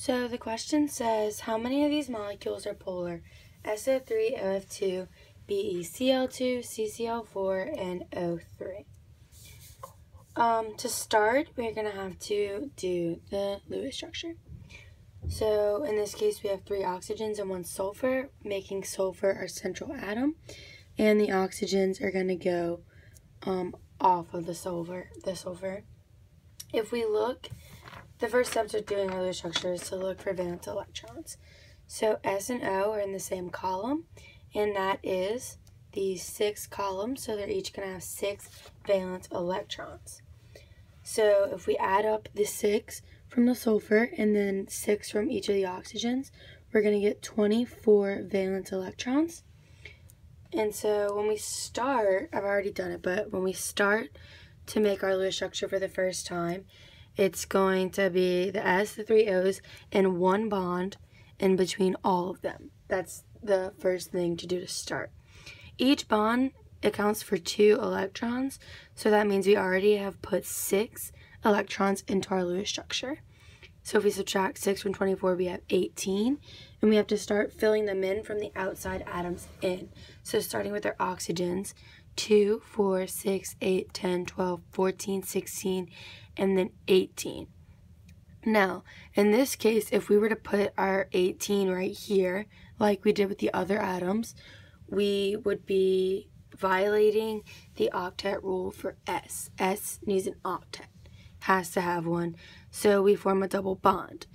So the question says, how many of these molecules are polar? SO3, OF2, BeCl2, CCl4, and O3. To start, we're going to have to do the Lewis structure. So in this case, we have 3 oxygens and 1 sulfur, making sulfur our central atom. And the oxygens are going to go off of the sulfur. If we look, the first steps of doing our Lewis structure is to look for valence electrons. So S and O are in the same column, and that is the 6 columns, so they're each going to have 6 valence electrons. So if we add up the 6 from the sulfur and then 6 from each of the oxygens, we're going to get 24 valence electrons. And so when we start, I've already done it, but when we start to make our Lewis structure for the first time, it's going to be the S, the 3 O's, and 1 bond in between all of them. That's the first thing to do to start. Each bond accounts for 2 electrons, so that means we already have put 6 electrons into our Lewis structure. So if we subtract 6 from 24, we have 18, and we have to start filling them in from the outside atoms in. So starting with our oxygens, 2, 4, 6, 8, 10, 12, 14, 16, and then 18. Now, in this case, if we were to put our 18 right here, like we did with the other atoms, we would be violating the octet rule for S. S needs an octet, has to have one, so we form a double bond.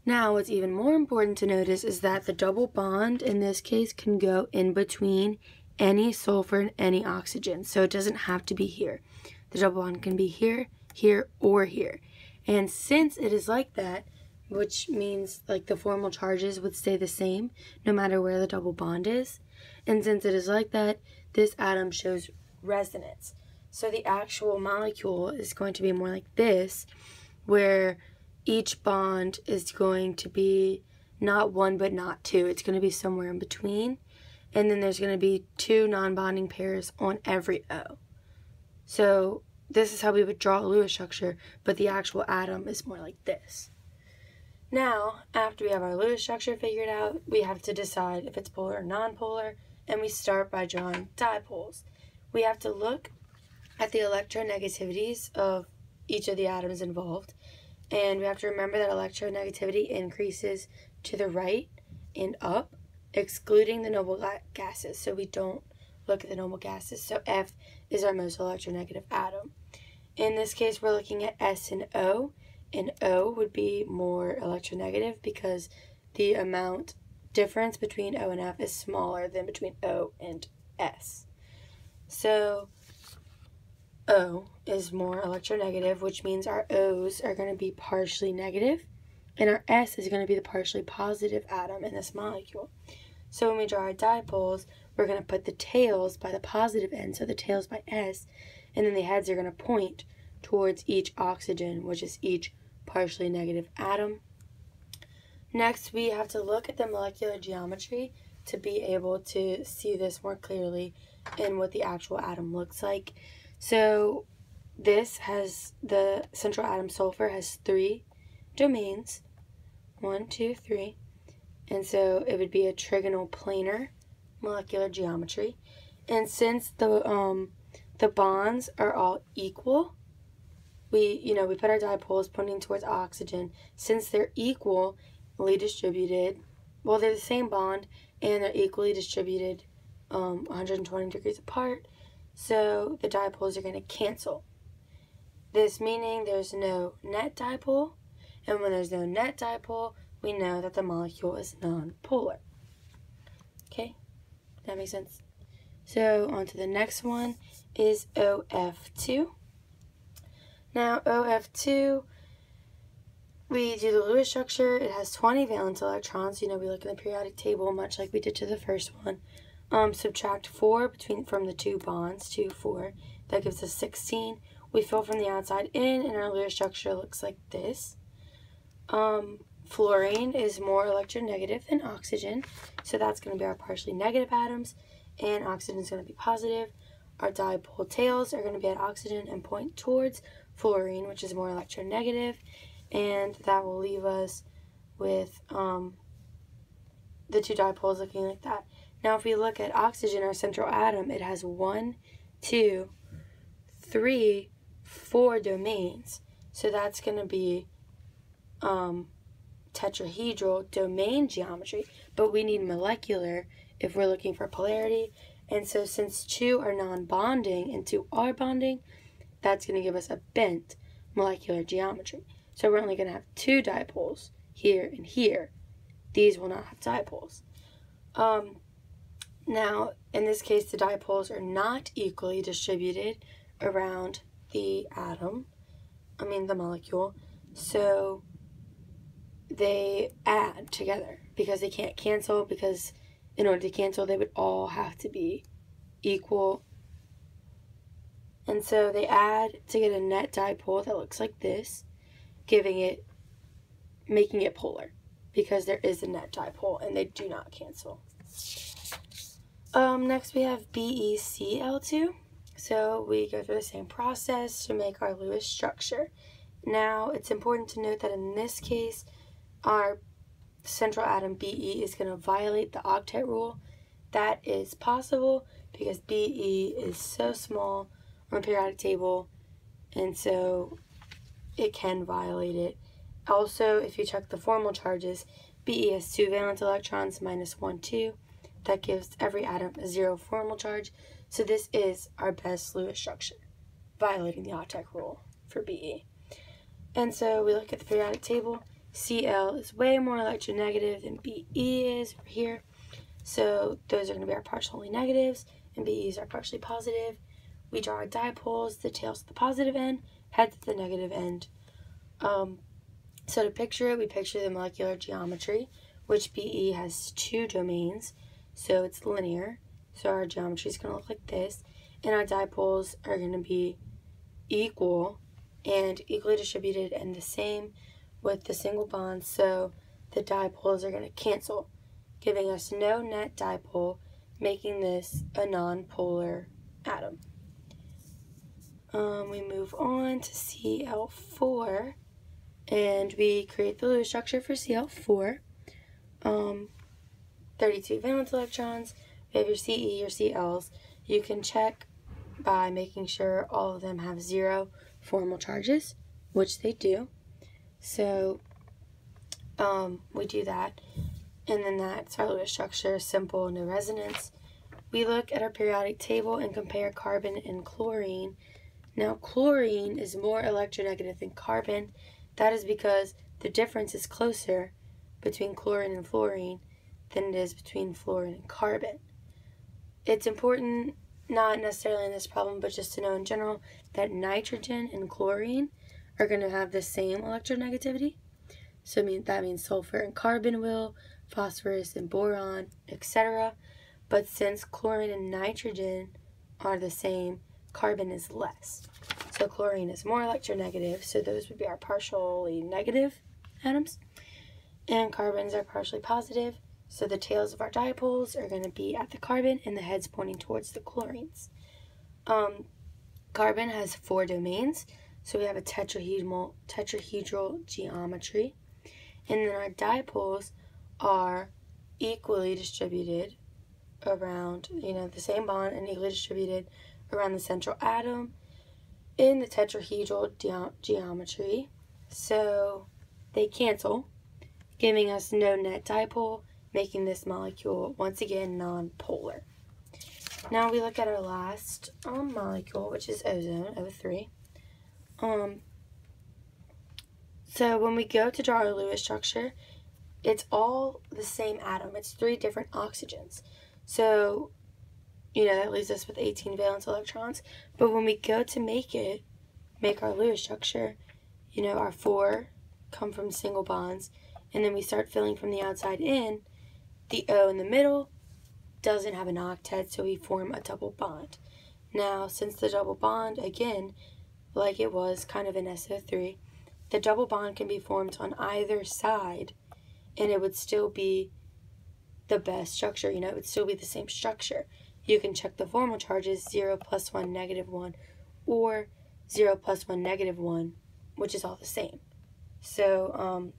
Now, what's even more important to notice is that the double bond in this case can go in between any sulfur and any oxygen, so it doesn't have to be here. The double bond can be here, here, or here. And since it is like that, which means like the formal charges would stay the same no matter where the double bond is, and since it is like that, this atom shows resonance. So the actual molecule is going to be more like this, where each bond is going to be not 1 but not 2. It's going to be somewhere in between. And then there's going to be 2 non-bonding pairs on every O. So this is how we would draw a Lewis structure, but the actual atom is more like this. Now, after we have our Lewis structure figured out, we have to decide if it's polar or non-polar, and we start by drawing dipoles. We have to look at the electronegativities of each of the atoms involved, and we have to remember that electronegativity increases to the right and up, excluding the noble gases, so we don't look at the noble gases. So F is our most electronegative atom. In this case, we're looking at S and O would be more electronegative because the amount difference between O and F is smaller than between O and S. So O is more electronegative, which means our O's are going to be partially negative, and our S is going to be the partially positive atom in this molecule. So when we draw our dipoles, we're going to put the tails by the positive end, so the tails by S, and then the heads are going to point towards each oxygen, which is each partially negative atom. Next, we have to look at the molecular geometry to be able to see this more clearly in what the actual atom looks like. So this has, the central atom sulfur has 3 domains, 1, 2, 3, and so it would be a trigonal planar molecular geometry. And since the bonds are all equal, we put our dipoles pointing towards oxygen. Since they're equally distributed, well, they're the same bond and they're equally distributed 120 degrees apart, so the dipoles are going to cancel. This meaning there's no net dipole, and when there's no net dipole, we know that the molecule is non-polar. Okay, that makes sense? So on to the next one is OF2. Now OF2, we do the Lewis structure. It has 20 valence electrons. We look in the periodic table much like we did to the first one. Subtract 4 from the 2 bonds, 2, 4. That gives us 16. We fill from the outside in, and our Lewis structure looks like this. Fluorine is more electronegative than oxygen, so that's going to be our partially negative atoms, and oxygen is going to be positive. Our dipole tails are going to be at oxygen and point towards fluorine, which is more electronegative, and that will leave us with the two dipoles looking like that. Now if we look at oxygen, our central atom, it has 1, 2, 3, 4 domains. So that's going to be tetrahedral domain geometry, but we need molecular if we're looking for polarity. And so since 2 are non-bonding and 2 are bonding, that's going to give us a bent molecular geometry. So we're only going to have 2 dipoles here and here. These will not have dipoles. Now, in this case, the dipoles are not equally distributed around the the molecule. So they add together because they can't cancel, because in order to cancel, they would all have to be equal. And so they add to get a net dipole that looks like this, making it polar, because there is a net dipole and they do not cancel. Next we have BeCl2. So we go through the same process to make our Lewis structure. Now it's important to note that in this case, our central atom Be is going to violate the octet rule. That is possible because Be is so small on the periodic table, and so it can violate it. Also, if you check the formal charges, Be has 2 valence electrons, -1, 2. That gives every atom a 0 formal charge. So this is our best Lewis structure, violating the octet rule for Be. And so we look at the periodic table. Cl is way more electronegative than Be is over here. So those are going to be our partially negatives, and Be's are partially positive. We draw our dipoles, the tails to the positive end, head to the negative end. So to picture it, we picture the molecular geometry, which Be has 2 domains, so it's linear. So our geometry is going to look like this, and our dipoles are going to be equal and equally distributed and the same with the single bonds, so the dipoles are going to cancel, giving us no net dipole, making this a non-polar atom. We move on to Cl4, and we create the Lewis structure for Cl4. 32 valence electrons. We have your Ce, your Cls. You can check by making sure all of them have 0 formal charges, which they do. So we do that, and then that's our Lewis structure, simple, no resonance. We look at our periodic table and compare carbon and chlorine. Now, chlorine is more electronegative than carbon. That is because the difference is closer between chlorine and fluorine than it is between fluorine and carbon. It's important, not necessarily in this problem, but just to know in general, that nitrogen and chlorine are going to have the same electronegativity. So that means sulfur and carbon will, phosphorus and boron, etc. But since chlorine and nitrogen are the same, carbon is less. So chlorine is more electronegative, so those would be our partially negative atoms. And carbons are partially positive, so the tails of our dipoles are going to be at the carbon and the heads pointing towards the chlorines. Carbon has 4 domains, so we have a tetrahedral geometry. And then our dipoles are equally distributed around, the same bond, and equally distributed around the central atom in the tetrahedral geometry. So they cancel, giving us no net dipole, making this molecule once again non-polar. Now we look at our last molecule, which is ozone, O3. So when we go to draw our Lewis structure, it's all the same atom. It's 3 different oxygens. So, that leaves us with 18 valence electrons. But when we go to make our Lewis structure, our 4 come from single bonds, and then we start filling from the outside in. The O in the middle doesn't have an octet, so we form a double bond. Now, since the double bond, again, like it was kind of in SO3, the double bond can be formed on either side, and it would still be the best structure. It would still be the same structure. You can check the formal charges, 0 + 1 -1, or 0 + 1 -1, which is all the same. So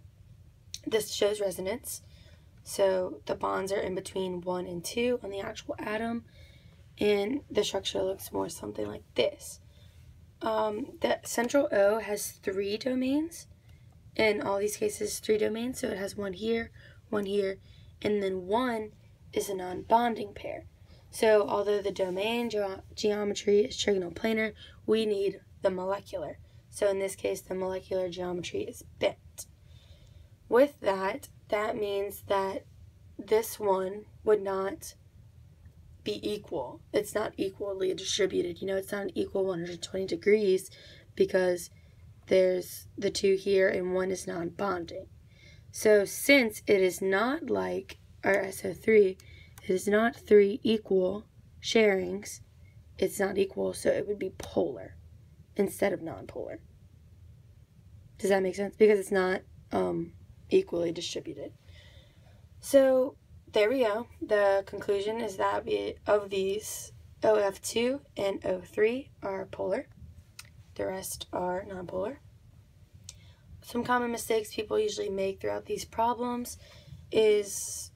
This shows resonance. So the bonds are in between 1 and 2 on the actual atom, and the structure looks more something like this. The central O has 3 domains. In all these cases, 3 domains. So it has one here, and then 1 is a non-bonding pair. So although the domain geometry is trigonoplanar, we need the molecular. So in this case, the molecular geometry is bent. With that, that means that this one would not be equal. It's not equally distributed. You know, it's not an equal 120 degrees because there's the 2 here and 1 is non-bonding. So since it is not like our SO3, it is not 3 equal sharings, it's not equal, so it would be polar instead of non-polar. Does that make sense? Because it's not equally distributed. So there we go. The conclusion is that of these, OF2 and O3 are polar. The rest are nonpolar. Some common mistakes people usually make throughout these problems is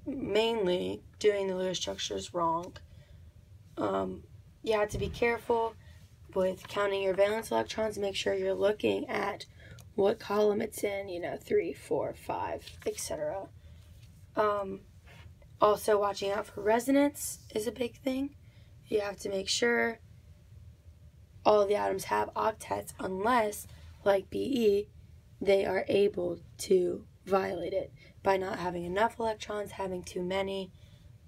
mainly doing the Lewis structures wrong. You have to be careful with counting your valence electrons. Make sure you're looking at what column it's in, 3, 4, 5, etc. Also, watching out for resonance is a big thing. You have to make sure all the atoms have octets unless, like Be, they are able to violate it by not having enough electrons, having too many,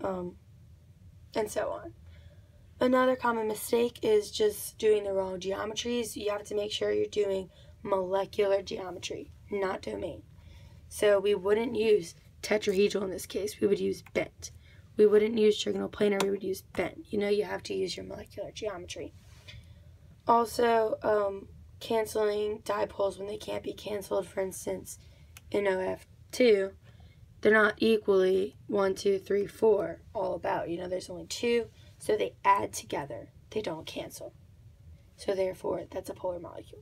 and so on. Another common mistake is just doing the wrong geometries. You have to make sure you're doing molecular geometry, not domain. So we wouldn't use tetrahedral in this case. We would use bent. We wouldn't use trigonoplanar. We would use bent. You have to use your molecular geometry. Also, canceling dipoles when they can't be canceled. For instance, in OF2, they're not equally 1, 2, 3, 4 all about. There's only 2, so they add together. They don't cancel. So therefore, that's a polar molecule.